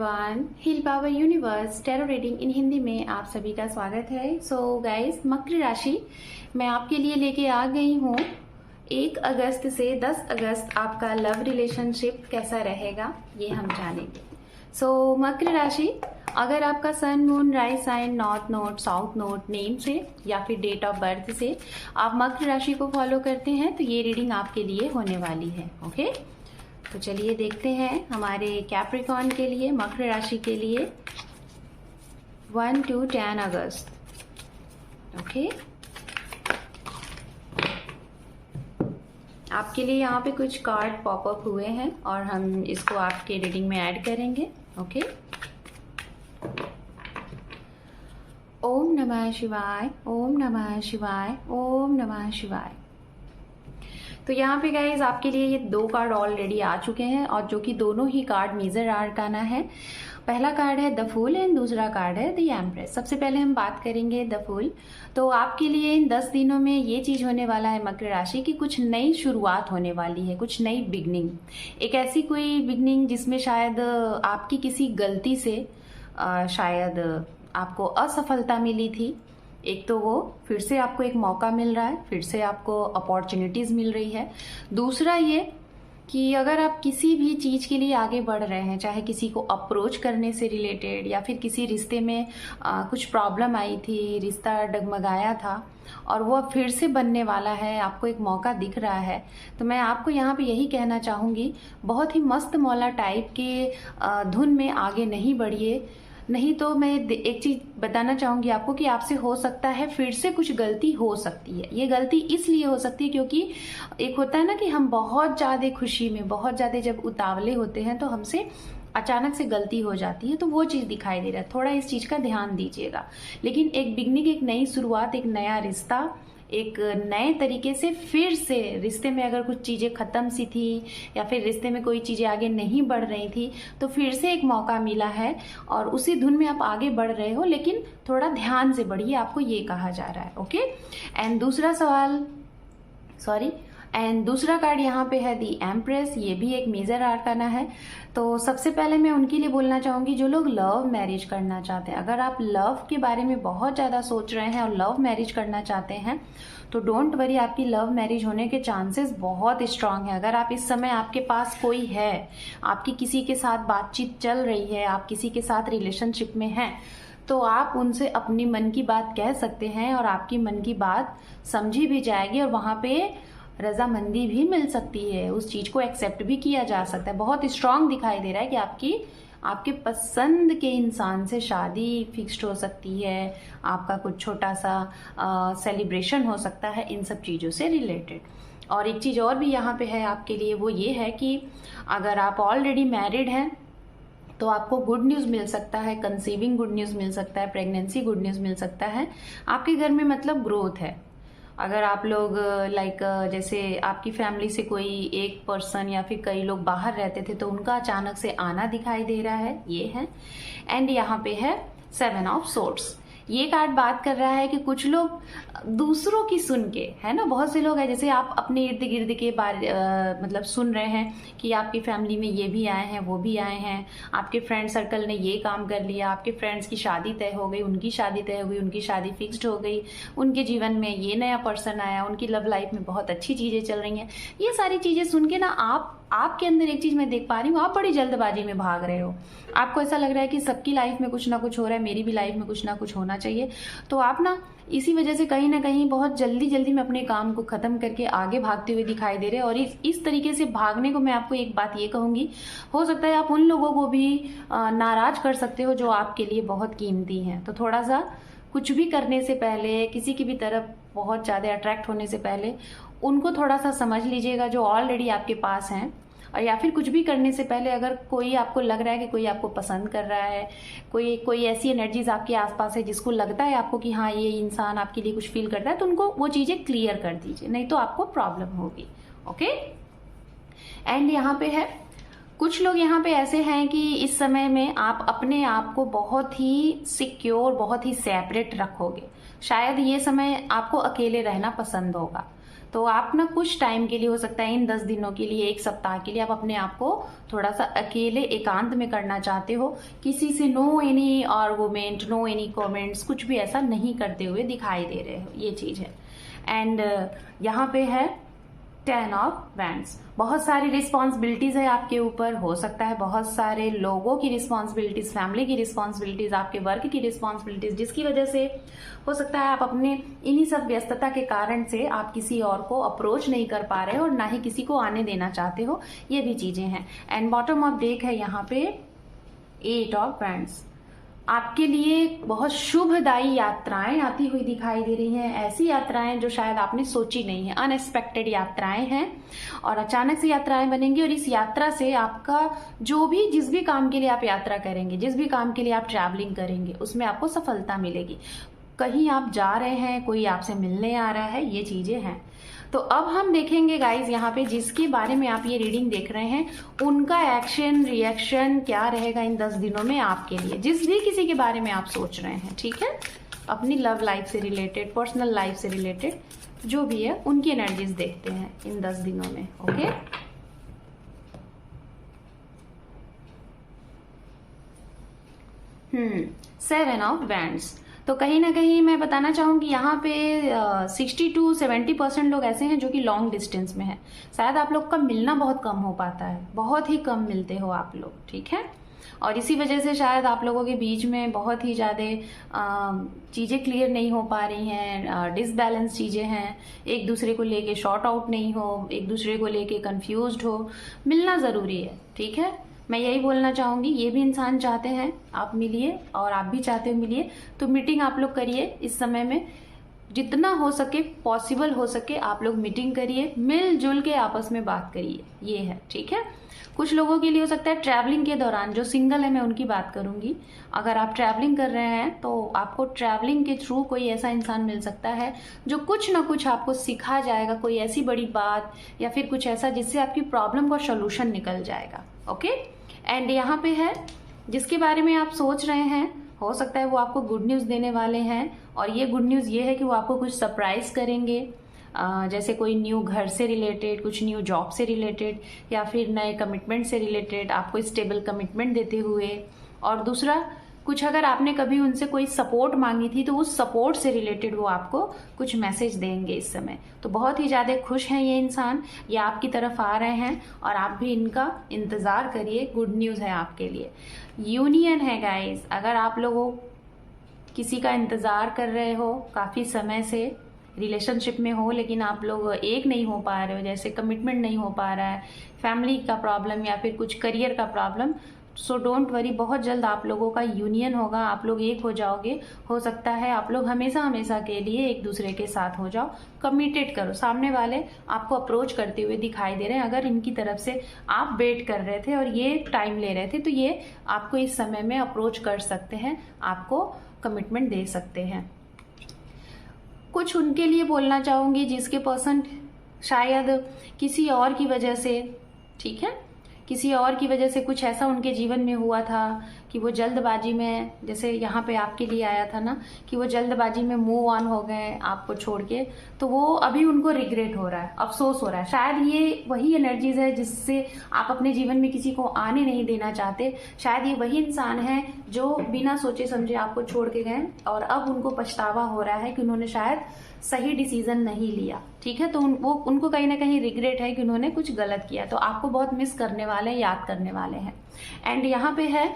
Everyone, heal power universe tarot reading in Hindi में आप सभी का स्वागत है। सो गाइस, मकर राशि मैं आपके लिए लेके आ गई हूँ 1 अगस्त से 10 अगस्त आपका लव रिलेशनशिप कैसा रहेगा ये हम जानेंगे। सो मकर राशि, अगर आपका sun moon rise sign north node south node name से या फिर डेट ऑफ बर्थ से आप मकर राशि को फॉलो करते हैं तो ये रीडिंग आपके लिए होने वाली है। ओके, तो चलिए देखते हैं हमारे कैप्रिकॉर्न के लिए, मकर राशि के लिए 1 to 10 अगस्त। ओके, आपके लिए यहाँ पे कुछ कार्ड पॉपअप हुए हैं और हम इसको आपके रीडिंग में ऐड करेंगे। ओके, ओम नमः शिवाय, ओम नमः शिवाय, ओम नमः शिवाय। तो यहाँ पे गाइज आपके लिए ये 2 कार्ड ऑलरेडी आ चुके हैं और जो कि दोनों ही कार्ड मेजर आर्काना है। पहला कार्ड है द फूल एंड दूसरा कार्ड है द एम्प्रेस। सबसे पहले हम बात करेंगे द फूल। तो आपके लिए इन 10 दिनों में ये चीज होने वाला है मकर राशि की, कुछ नई शुरुआत होने वाली है, कुछ नई बिगनिंग। एक ऐसी कोई बिगनिंग जिसमें शायद आपकी किसी गलती से शायद आपको असफलता मिली थी। एक तो वो फिर से आपको एक मौका मिल रहा है, फिर से आपको अपॉर्चुनिटीज मिल रही है। दूसरा ये कि अगर आप किसी भी चीज के लिए आगे बढ़ रहे हैं, चाहे किसी को अप्रोच करने से रिलेटेड या फिर किसी रिश्ते में कुछ प्रॉब्लम आई थी, रिश्ता डगमगाया था और वो फिर से बनने वाला है, आपको एक मौका दिख रहा है, तो मैं आपको यहाँ पे यही कहना चाहूंगी, बहुत ही मस्त मौला टाइप के धुन में आगे नहीं बढ़िए। नहीं तो मैं एक चीज बताना चाहूंगी आपको कि आपसे हो सकता है फिर से कुछ गलती हो सकती है। ये गलती इसलिए हो सकती है क्योंकि एक होता है ना कि हम बहुत ज्यादा खुशी में, बहुत ज्यादा जब उतावले होते हैं तो हमसे अचानक से गलती हो जाती है, तो वो चीज दिखाई दे रहा है। थोड़ा इस चीज का ध्यान दीजिएगा। लेकिन एक बिगनिंग, एक नई शुरुआत, एक नया रिश्ता, एक नए तरीके से फिर से रिश्ते में अगर कुछ चीजें खत्म सी थी या फिर रिश्ते में कोई चीजें आगे नहीं बढ़ रही थी तो फिर से एक मौका मिला है और उसी धुन में आप आगे बढ़ रहे हो, लेकिन थोड़ा ध्यान से बढ़िए, आपको ये कहा जा रहा है। ओके, एंड दूसरा कार्ड यहाँ पे है दी एम्प्रेस। ये भी एक मेजर आर्काना है। तो सबसे पहले मैं उनके लिए बोलना चाहूंगी जो लोग लव मैरिज करना चाहते हैं। अगर आप लव के बारे में बहुत ज्यादा सोच रहे हैं और लव मैरिज करना चाहते हैं तो डोंट वरी, आपकी लव मैरिज होने के चांसेस बहुत स्ट्रांग है। अगर आप इस समय आपके पास कोई है, आपकी किसी के साथ बातचीत चल रही है, आप किसी के साथ रिलेशनशिप में हैं, तो आप उनसे अपनी मन की बात कह सकते हैं और आपकी मन की बात समझी भी जाएगी और वहां पे रजामंदी भी मिल सकती है, उस चीज को एक्सेप्ट भी किया जा सकता है। बहुत स्ट्रांग दिखाई दे रहा है कि आपके पसंद के इंसान से शादी फिक्स्ड हो सकती है, आपका कुछ छोटा सा सेलिब्रेशन हो सकता है इन सब चीजों से रिलेटेड। और एक चीज और भी यहाँ पे है आपके लिए, वो ये है कि अगर आप ऑलरेडी मैरिड हैं तो आपको गुड न्यूज मिल सकता है, कंसीविंग गुड न्यूज मिल सकता है, प्रेगनेंसी गुड न्यूज मिल सकता है। आपके घर में मतलब ग्रोथ है। अगर आप लोग जैसे आपकी फैमिली से कोई एक पर्सन या फिर कई लोग बाहर रहते थे तो उनका अचानक से आना दिखाई दे रहा है, ये है। एंड यहाँ पे है 7 ऑफ सोर्ड्स। ये कार्ड बात कर रहा है कि कुछ लोग दूसरों की सुन के, है ना, बहुत से लोग हैं जैसे आप अपने इर्द गिर्द के बारे मतलब सुन रहे हैं कि आपकी फैमिली में ये भी आए हैं, वो भी आए हैं, आपके फ्रेंड सर्कल ने ये काम कर लिया, आपके फ्रेंड्स की शादी तय हो गई, उनकी शादी तय हो गई, उनकी शादी फिक्स्ड हो गई, उनके जीवन में ये नया पर्सन आया, उनकी लव लाइफ में बहुत अच्छी चीजें चल रही हैं। ये सारी चीजें सुन के ना आपके अंदर एक चीज मैं देख पा रही हूँ, आप बड़ी जल्दबाजी में भाग रहे हो। आपको ऐसा लग रहा है कि सबकी लाइफ में कुछ ना कुछ हो रहा है, मेरी भी लाइफ में कुछ ना कुछ होना चाहिए। तो आप ना इसी वजह से कहीं ना कहीं बहुत जल्दी में अपने काम को खत्म करके आगे भागते हुए दिखाई दे रहे हैं। और इस तरीके से भागने को मैं आपको एक बात ये कहूंगी, हो सकता है आप उन लोगों को भी नाराज कर सकते हो जो आपके लिए बहुत कीमती हैं। तो थोड़ा सा कुछ भी करने से पहले, किसी की भी तरफ बहुत ज्यादा अट्रैक्ट होने से पहले उनको थोड़ा सा समझ लीजिएगा जो ऑलरेडी आपके पास हैं। और या फिर कुछ भी करने से पहले अगर कोई आपको लग रहा है कि कोई आपको पसंद कर रहा है, कोई ऐसी एनर्जीज आपके आसपास है जिसको लगता है आपको कि हाँ ये इंसान आपके लिए कुछ फील करता है, तो उनको वो चीजें क्लियर कर दीजिए, नहीं तो आपको प्रॉब्लम होगी। ओके, एंड यहाँ पे है कुछ लोग यहाँ पे ऐसे हैं कि इस समय में आप अपने आप को बहुत ही सिक्योर, बहुत ही सेपरेट रखोगे। शायद ये समय आपको अकेले रहना पसंद होगा। तो आप ना कुछ टाइम के लिए, हो सकता है इन 10 दिनों के लिए, 1 सप्ताह के लिए, आप अपने आप को थोड़ा सा अकेले एकांत में करना चाहते हो। किसी से no any argument, no any comments, कुछ भी ऐसा नहीं करते हुए दिखाई दे रहे हो, ये चीज है। एंड यहाँ पे है 10 ऑफ वैंड्स। बहुत सारी रिस्पॉन्सिबिलिटीज है आपके ऊपर, हो सकता है बहुत सारे लोगों की रिस्पॉन्सिबिलिटीज, फैमिली की रिस्पॉन्सिबिलिटीज, आपके वर्क की रिस्पॉन्सिबिलिटीज, जिसकी वजह से हो सकता है आप अपने इन्हीं सब व्यस्तता के कारण से आप किसी और को अप्रोच नहीं कर पा रहे हो और ना ही किसी को आने देना चाहते हो, ये भी चीजें हैं। एंड बॉटम ऑफ डेक है यहाँ पे 8 ऑफ वैंड्स। आपके लिए बहुत शुभदायी यात्राएं आती हुई दिखाई दे रही हैं, ऐसी यात्राएं जो शायद आपने सोची नहीं है, अनएक्सपेक्टेड यात्राएं हैं और अचानक से यात्राएं बनेंगी। और इस यात्रा से आपका जो भी, जिस भी काम के लिए आप यात्रा करेंगे, जिस भी काम के लिए आप ट्रैवलिंग करेंगे, उसमें आपको सफलता मिलेगी। कहीं आप जा रहे हैं, कोई आपसे मिलने आ रहा है, ये चीजें हैं। तो अब हम देखेंगे गाइज यहाँ पे जिसके बारे में आप ये रीडिंग देख रहे हैं, उनका एक्शन रिएक्शन क्या रहेगा इन 10 दिनों में आपके लिए, जिस भी किसी के बारे में आप सोच रहे हैं, ठीक है। अपनी लव लाइफ से रिलेटेड, पर्सनल लाइफ से रिलेटेड जो भी है, उनकी एनर्जीज देखते हैं इन 10 दिनों में। Okay, 7 of wands. तो कहीं ना कहीं मैं बताना चाहूंगी यहाँ पे 60 to 70% लोग ऐसे हैं जो कि लॉन्ग डिस्टेंस में है। शायद आप लोग का मिलना बहुत कम हो पाता है, बहुत ही कम मिलते हो आप लोग, ठीक है। और इसी वजह से शायद आप लोगों के बीच में बहुत ही ज़्यादा चीज़ें क्लियर नहीं हो पा रही हैं, डिसबैलेंस चीज़ें हैं, एक दूसरे को लेके शॉर्ट आउट नहीं हो, एक दूसरे को लेके कंफ्यूज्ड हो। मिलना ज़रूरी है, ठीक है। मैं यही बोलना चाहूंगी, ये भी इंसान चाहते हैं आप मिलिए और आप भी चाहते हो मिलिए, तो मीटिंग आप लोग करिए इस समय में, जितना हो सके, पॉसिबल हो सके आप लोग मीटिंग करिए, मिलजुल के आपस में बात करिए, ये है, ठीक है। कुछ लोगों के लिए हो सकता है ट्रैवलिंग के दौरान, जो सिंगल है मैं उनकी बात करूंगी, अगर आप ट्रैवलिंग कर रहे हैं तो आपको ट्रैवलिंग के थ्रू कोई ऐसा इंसान मिल सकता है जो कुछ ना कुछ आपको सिखा जाएगा, कोई ऐसी बड़ी बात या फिर कुछ ऐसा जिससे आपकी प्रॉब्लम का सोल्यूशन निकल जाएगा। ओके, एंड यहाँ पे है जिसके बारे में आप सोच रहे हैं, हो सकता है वो आपको गुड न्यूज़ देने वाले हैं, और ये गुड न्यूज़ ये है कि वो आपको कुछ सरप्राइज करेंगे, जैसे कोई न्यू घर से रिलेटेड, कुछ न्यू जॉब से रिलेटेड, या फिर नए कमिटमेंट से रिलेटेड, आपको स्टेबल कमिटमेंट देते हुए। और दूसरा, कुछ अगर आपने कभी उनसे कोई सपोर्ट मांगी थी तो उस सपोर्ट से रिलेटेड वो आपको कुछ मैसेज देंगे इस समय। तो बहुत ही ज़्यादा खुश हैं ये इंसान, ये आपकी तरफ आ रहे हैं और आप भी इनका इंतज़ार करिए, गुड न्यूज़ है आपके लिए। यूनियन है गाइस, अगर आप लोगों किसी का इंतज़ार कर रहे हो काफ़ी समय से, रिलेशनशिप में हो लेकिन आप लोग एक नहीं हो पा रहे हो, जैसे कमिटमेंट नहीं हो पा रहा है, फैमिली का प्रॉब्लम या फिर कुछ करियर का प्रॉब्लम, सो डोंट वरी, बहुत जल्द आप लोगों का यूनियन होगा, आप लोग एक हो जाओगे। हो सकता है आप लोग हमेशा हमेशा के लिए एक दूसरे के साथ हो जाओ। कमिटेड करो, सामने वाले आपको अप्रोच करते हुए दिखाई दे रहे हैं। अगर इनकी तरफ से आप वेट कर रहे थे और ये टाइम ले रहे थे तो ये आपको इस समय में अप्रोच कर सकते हैं, आपको कमिटमेंट दे सकते हैं। कुछ उनके लिए बोलना चाहूंगी जिसके पर्सन शायद किसी और की वजह से, ठीक है, किसी और की वजह से कुछ ऐसा उनके जीवन में हुआ था कि वो जल्दबाजी में, जैसे यहाँ पे आपके लिए आया था ना, कि वो जल्दबाजी में मूव ऑन हो गए आपको छोड़ के, तो वो अभी उनको रिग्रेट हो रहा है, अफसोस हो रहा है। शायद ये वही एनर्जीज है जिससे आप अपने जीवन में किसी को आने नहीं देना चाहते। शायद ये वही इंसान है जो बिना सोचे समझे आपको छोड़ के गए और अब उनको पछतावा हो रहा है कि उन्होंने शायद सही डिसीजन नहीं लिया, ठीक है। तो उनको कहीं ना कहीं रिग्रेट है कि उन्होंने कुछ गलत किया, तो आपको बहुत मिस करने वाले हैं, याद करने वाले हैं। एंड यहाँ पे है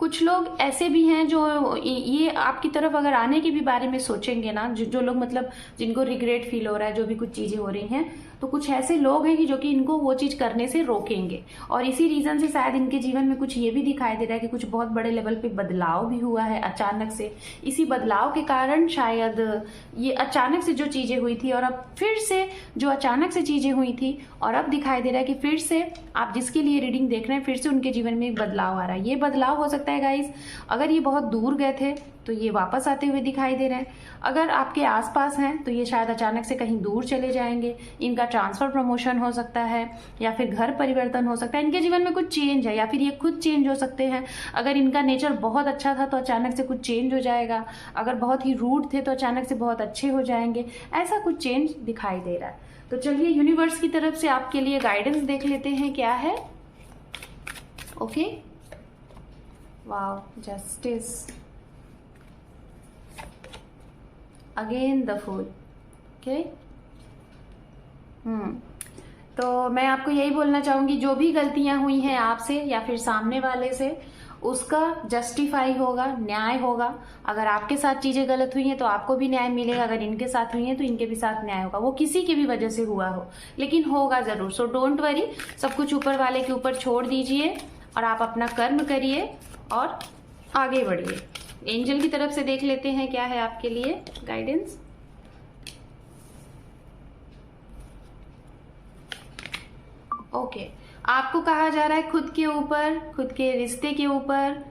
कुछ लोग ऐसे भी हैं जो ये आपकी तरफ अगर आने के भी बारे में सोचेंगे ना, जो लोग मतलब जिनको रिग्रेट फील हो रहा है, जो भी कुछ चीजें हो रही हैं, तो कुछ ऐसे लोग हैं कि जो कि इनको वो चीज करने से रोकेंगे। और इसी रीजन से शायद इनके जीवन में कुछ ये भी दिखाई दे रहा है कि कुछ बहुत बड़े लेवल पे बदलाव भी हुआ है अचानक से। इसी बदलाव के कारण शायद ये अचानक से जो चीजें हुई थी और अब फिर से जो अचानक से चीजें हुई थी और अब दिखाई दे रहा है कि फिर से आप जिसके लिए रीडिंग देख रहे हैं, फिर से उनके जीवन में एक बदलाव आ रहा है। ये बदलाव हो सकता है गाइस, अगर ये बहुत दूर गए थे तो ये वापस आते हुए दिखाई दे रहे हैं। अगर आपके आसपास हैं तो ये शायद अचानक से कहीं दूर चले जाएंगे, इनका ट्रांसफर प्रमोशन हो सकता है, या फिर घर परिवर्तन हो सकता है, इनके जीवन में कुछ चेंज है, या फिर ये खुद चेंज हो सकते हैं। अगर इनका नेचर बहुत अच्छा था तो अचानक से कुछ चेंज हो जाएगा, अगर बहुत ही रूड थे तो अचानक से बहुत अच्छे हो जाएंगे, ऐसा कुछ चेंज दिखाई दे रहा है। तो चलिए यूनिवर्स की तरफ से आपके लिए गाइडेंस देख लेते हैं क्या है। Okay, wow, justice, again the fool. Okay, तो मैं आपको यही बोलना चाहूंगी, जो भी गलतियां हुई हैं आपसे या फिर सामने वाले से, उसका जस्टिफाई होगा, न्याय होगा। अगर आपके साथ चीजें गलत हुई हैं तो आपको भी न्याय मिलेगा, अगर इनके साथ हुई हैं तो इनके भी साथ न्याय होगा। वो किसी की भी वजह से हुआ हो, लेकिन होगा जरूर। सो डोंट वरी, सब कुछ ऊपर वाले के ऊपर छोड़ दीजिए और आप अपना कर्म करिए और आगे बढ़िए। एंजल की तरफ से देख लेते हैं क्या है आपके लिए गाइडेंस। ओके, आपको कहा जा रहा है खुद के ऊपर, खुद के रिश्ते के ऊपर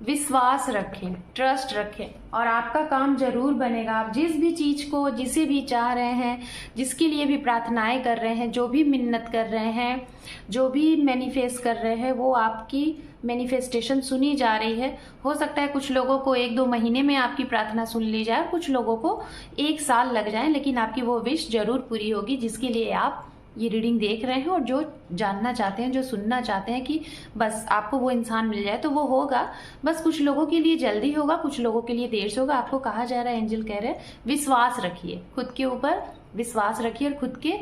विश्वास रखें, ट्रस्ट रखें और आपका काम जरूर बनेगा। आप जिस भी चीज को, जिसे भी चाह रहे हैं, जिसके लिए भी प्रार्थनाएं कर रहे हैं, जो भी मिन्नत कर रहे हैं, जो भी मैनिफेस्ट कर रहे हैं, वो आपकी मैनिफेस्टेशन सुनी जा रही है। हो सकता है कुछ लोगों को 1-2 महीने में आपकी प्रार्थना सुन ली जाए, कुछ लोगों को 1 साल लग जाए, लेकिन आपकी वो विश जरूर पूरी होगी जिसके लिए आप ये रीडिंग देख रहे हैं और जो जानना चाहते हैं, जो सुनना चाहते हैं कि बस आपको वो इंसान मिल जाए, तो वो होगा। बस कुछ लोगों के लिए जल्दी होगा, कुछ लोगों के लिए देर से होगा। आपको कहा जा रहा है, एंजल कह रहे हैं, विश्वास रखिए, खुद के ऊपर विश्वास रखिए और खुद के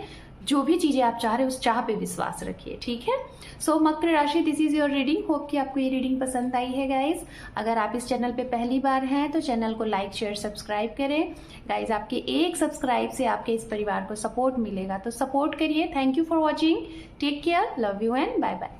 जो भी चीजें आप चाह रहे हैं उस चाह पे विश्वास रखिए, ठीक है। सो मकर राशि, this is your reading. Hope कि आपको ये रीडिंग पसंद आई है गाइज। अगर आप इस चैनल पे पहली बार हैं तो चैनल को लाइक, शेयर, सब्सक्राइब करें गाइज। आपके एक सब्सक्राइब से आपके इस परिवार को सपोर्ट मिलेगा, तो सपोर्ट करिए। Thank you for watching, take care, love you and bye bye.